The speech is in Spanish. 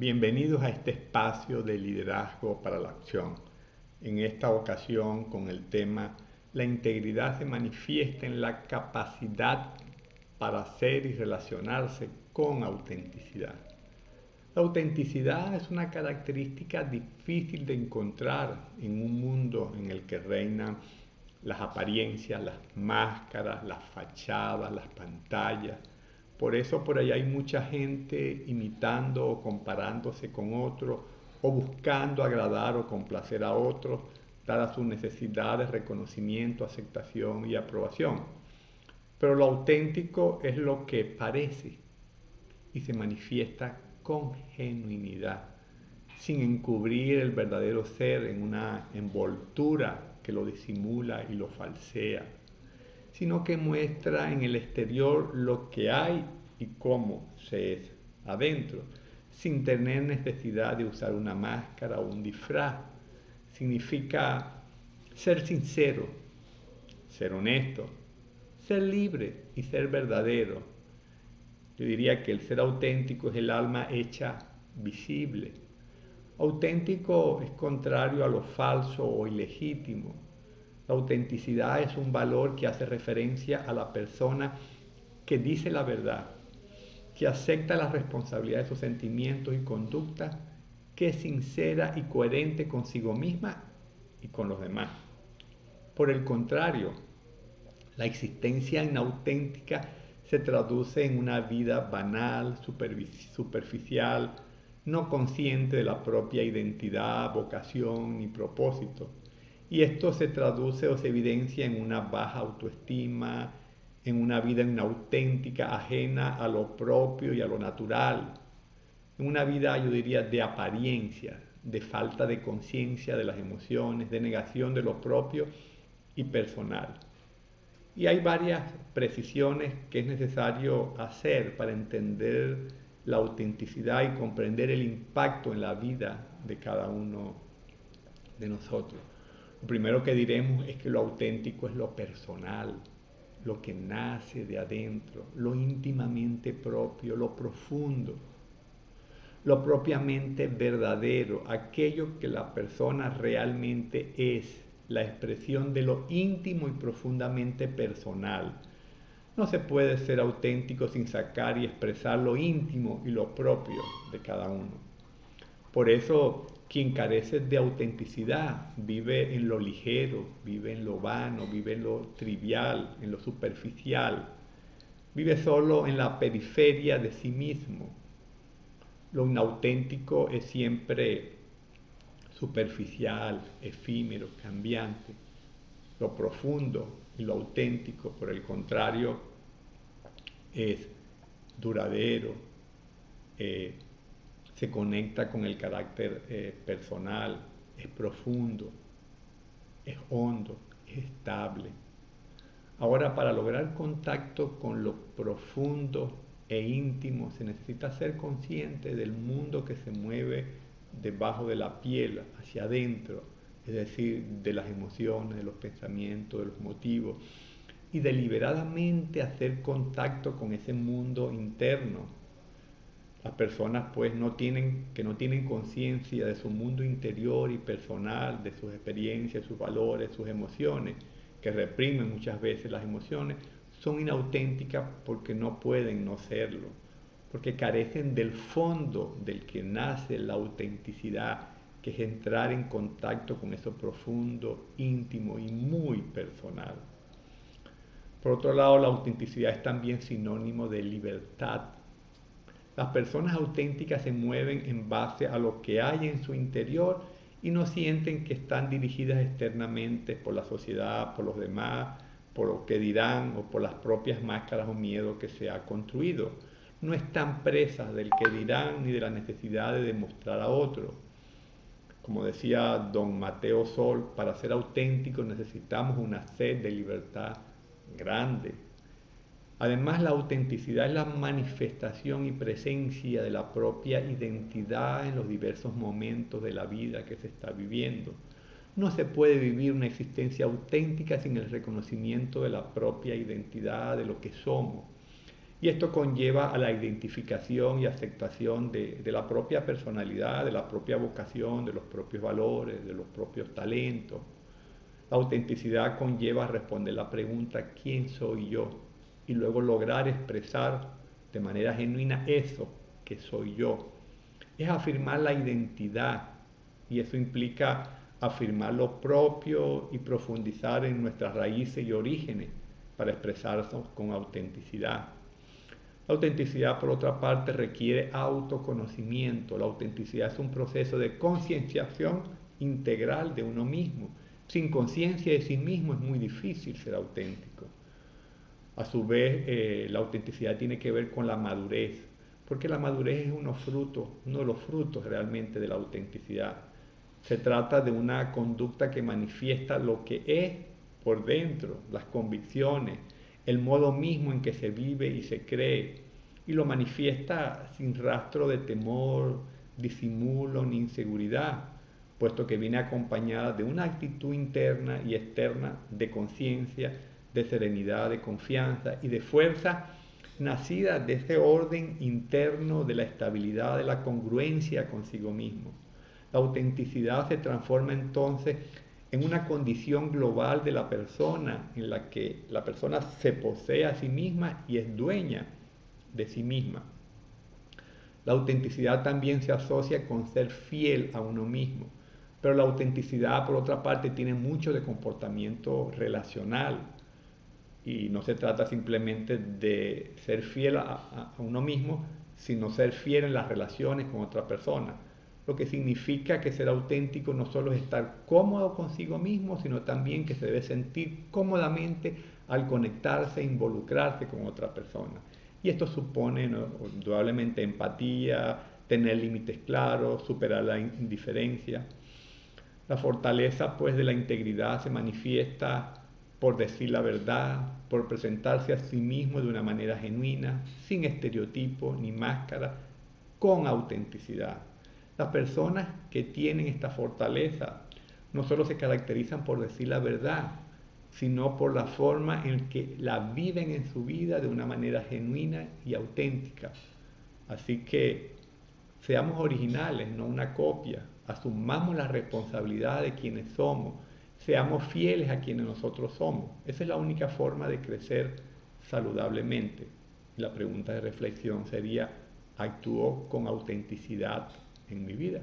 Bienvenidos a este espacio de liderazgo para la acción. En esta ocasión con el tema La integridad se manifiesta en la capacidad para ser y relacionarse con autenticidad. La autenticidad es una característica difícil de encontrar en un mundo en el que reinan las apariencias, las máscaras, las fachadas, las pantallas. Por eso por ahí hay mucha gente imitando o comparándose con otros o buscando agradar o complacer a otros, dadas sus necesidades de reconocimiento, aceptación y aprobación. Pero lo auténtico es lo que parece y se manifiesta con genuinidad, sin encubrir el verdadero ser en una envoltura que lo disimula y lo falsea, sino que muestra en el exterior lo que hay y cómo se es adentro, sin tener necesidad de usar una máscara o un disfraz. Significa ser sincero, ser honesto, ser libre y ser verdadero. Yo diría que el ser auténtico es el alma hecha visible. Auténtico es contrario a lo falso o ilegítimo. La autenticidad es un valor que hace referencia a la persona que dice la verdad, que acepta la responsabilidad de sus sentimientos y conductas, que es sincera y coherente consigo misma y con los demás. Por el contrario, la existencia inauténtica se traduce en una vida banal, superficial, no consciente de la propia identidad, vocación ni propósito. Y esto se traduce o se evidencia en una baja autoestima, en una vida inauténtica, ajena a lo propio y a lo natural, en una vida, yo diría, de apariencia, de falta de conciencia de las emociones, de negación de lo propio y personal. Y hay varias precisiones que es necesario hacer para entender la autenticidad y comprender el impacto en la vida de cada uno de nosotros. Lo primero que diremos es que lo auténtico es lo personal, lo que nace de adentro, lo íntimamente propio, lo profundo, lo propiamente verdadero, aquello que la persona realmente es, la expresión de lo íntimo y profundamente personal. No se puede ser auténtico sin sacar y expresar lo íntimo y lo propio de cada uno. Por eso, quien carece de autenticidad vive en lo ligero, vive en lo vano, vive en lo trivial, en lo superficial, vive solo en la periferia de sí mismo. Lo inauténtico es siempre superficial, efímero, cambiante. Lo profundo y lo auténtico, por el contrario, es duradero, se conecta con el carácter personal, es profundo, es hondo, es estable. Ahora, para lograr contacto con lo profundo e íntimo, se necesita ser consciente del mundo que se mueve debajo de la piel, hacia adentro, es decir, de las emociones, de los pensamientos, de los motivos, y deliberadamente hacer contacto con ese mundo interno. Las personas pues que no tienen conciencia de su mundo interior y personal, de sus experiencias, sus valores, sus emociones, que reprimen muchas veces las emociones, son inauténticas porque no pueden no serlo, porque carecen del fondo del que nace la autenticidad, que es entrar en contacto con eso profundo, íntimo y muy personal. Por otro lado, la autenticidad es también sinónimo de libertad. Las personas auténticas se mueven en base a lo que hay en su interior y no sienten que están dirigidas externamente por la sociedad, por los demás, por lo que dirán o por las propias máscaras o miedos que se ha construido. No están presas del que dirán ni de la necesidad de demostrar a otro. Como decía don Mateo Sol, para ser auténticos necesitamos una sed de libertad grande. Además, la autenticidad es la manifestación y presencia de la propia identidad en los diversos momentos de la vida que se está viviendo. No se puede vivir una existencia auténtica sin el reconocimiento de la propia identidad, de lo que somos. Y esto conlleva a la identificación y aceptación de la propia personalidad, de la propia vocación, de los propios valores, de los propios talentos. La autenticidad conlleva responder la pregunta ¿quién soy yo? Y luego lograr expresar de manera genuina eso que soy yo. Es afirmar la identidad y eso implica afirmar lo propio y profundizar en nuestras raíces y orígenes para expresarnos con autenticidad. La autenticidad, por otra parte, requiere autoconocimiento. La autenticidad es un proceso de concienciación integral de uno mismo. Sin conciencia de sí mismo es muy difícil ser auténtico. A su vez, la autenticidad tiene que ver con la madurez, porque la madurez es uno de los frutos realmente de la autenticidad. Se trata de una conducta que manifiesta lo que es por dentro, las convicciones, el modo mismo en que se vive y se cree, y lo manifiesta sin rastro de temor, disimulo ni inseguridad, puesto que viene acompañada de una actitud interna y externa de conciencia, de serenidad, de confianza y de fuerza nacida de ese orden interno de la estabilidad, de la congruencia consigo mismo. La autenticidad se transforma entonces en una condición global de la persona, en la que la persona se posee a sí misma y es dueña de sí misma. La autenticidad también se asocia con ser fiel a uno mismo, pero la autenticidad, por otra parte, tiene mucho de comportamiento relacional y no se trata simplemente de ser fiel a uno mismo, sino ser fiel en las relaciones con otra persona. Lo que significa que ser auténtico no solo es estar cómodo consigo mismo, sino también que se debe sentir cómodamente al conectarse e involucrarse con otra persona. Y esto supone, ¿no?, indudablemente empatía, tener límites claros, superar la indiferencia. La fortaleza pues de la integridad se manifiesta por decir la verdad, por presentarse a sí mismo de una manera genuina, sin estereotipos ni máscara, con autenticidad. Las personas que tienen esta fortaleza no solo se caracterizan por decir la verdad, sino por la forma en que la viven en su vida de una manera genuina y auténtica. Así que seamos originales, no una copia. Asumamos la responsabilidad de quienes somos. Seamos fieles a quienes nosotros somos. Esa es la única forma de crecer saludablemente. La pregunta de reflexión sería, ¿actúo con autenticidad en mi vida?